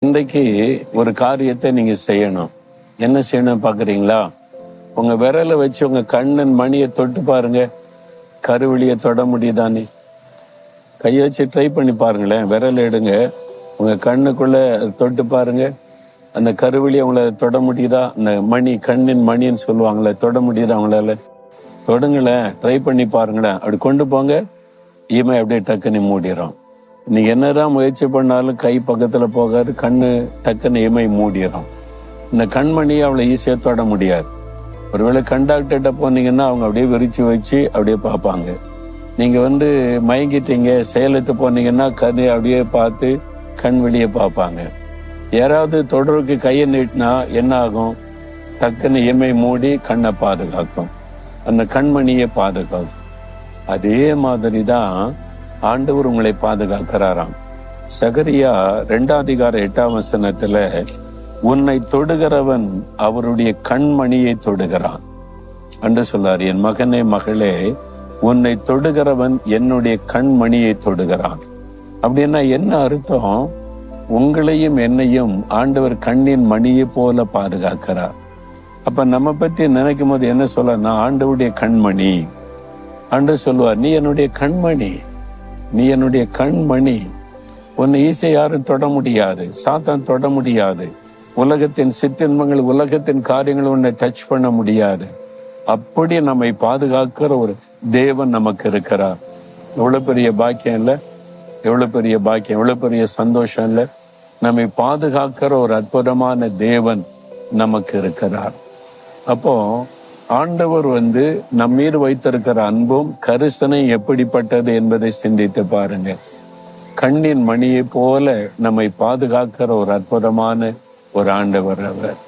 இன்றைக்கு ஒரு காரியத்தை நீங்க செய்யணும். என்ன செய்யணும் பாக்குறீங்களா? உங்க விரலை வச்சு உங்க கண்ணன் மணியை தொட்டு பாருங்க. கருவிழியை தொட முடியுதானே? கையை வச்சு ட்ரை பண்ணி பாருங்களேன். விரல் எடுங்க, உங்க கண்ணுக்குள்ள தொட்டு பாருங்க. அந்த கருவிழியை உங்களை தொட முடியுதா? அந்த மணி, கண்ணின் மணின்னு சொல்லுவாங்களே, தொட முடியுதா அவங்களால? தொடுங்களேன், ட்ரை பண்ணி பாருங்களேன். அப்படி கொண்டு போங்க, இமை அப்படியே டக்குன்னு மூடிடும். நீங்க என்னதான் முயற்சி பண்ணாலும் கை பக்கத்துல போகாது, கண்ணு டக்குன்னு இமை மூடிடும். இந்த கண்மணியை அவளை ஈஸியா தொட முடியாது. ஒருவேளை கண்டாக்டர்கிட்ட போனீங்கன்னா அவங்க அப்படியே விரிச்சு வச்சு அப்படியே பார்ப்பாங்க. நீங்க மயங்கிட்டீங்க, செயலுக்கு போனீங்கன்னா கண்ணு அப்படியே பார்த்து கண் வெளியே பார்ப்பாங்க. யாராவது தொடருக்கு கையை நீட்டினா என்ன ஆகும்? டக்குன்னு இமை மூடி கண்ணை பாதுகாக்கும், அந்த கண்மணியை பாதுகாக்கும். அதே மாதிரிதான் ஆண்டவர் உங்களை பாதுகாக்கிறாராம். சகரியா 2:8 உன்னை தொடுகிறவன் அவருடைய கண்மணியை தொடுகிறான் என்று சொல்லார். என் மகனே, மகளே, உன்னை தொடுகிறவன் என்னுடைய கண்மணியை தொடுகிறான். அப்படின்னா என்ன அர்த்தம்? உங்களையும் என்னையும் ஆண்டவர் கண்ணின் மணியை போல பாதுகாக்கிறார். அப்ப நம்ம பற்றி நினைக்கும் போது என்ன சொல்ல? நான் ஆண்டவருடைய கண்மணி. ஆண்டவர் சொல்லுவார், நீ என்னுடைய கண்மணி, நீ என்னுடைய கண்மணி. உன்னை ஈஸியா யாரும் தொட முடியாது, சாத்தான் தொட முடியாது. உலகத்தின் சிற்றின்பங்கள், உலகத்தின் காரியங்கள் உன்னை டச் பண்ண முடியாது. அப்படி நம்மை பாதுகாக்கிற ஒரு தேவன் நமக்கு இருக்கிறார். எவ்வளவு பெரிய பாக்கியம் இல்ல? எவ்வளவு பெரிய பாக்கியம், எவ்வளவு பெரிய சந்தோஷம் இல்ல? நம்மை பாதுகாக்கிற ஒரு அற்புதமான தேவன் நமக்கு இருக்கிறார். அப்போ ஆண்டவர் நம் மீது வைத்திருக்கிற அன்பும் கரிசனை எப்படிப்பட்டது என்பதை சிந்தித்து பாருங்க. கண்ணின் மணியை போல நம்மை பாதுகாக்கிற ஒரு அற்புதமான ஒரு ஆண்டவர் அவர்.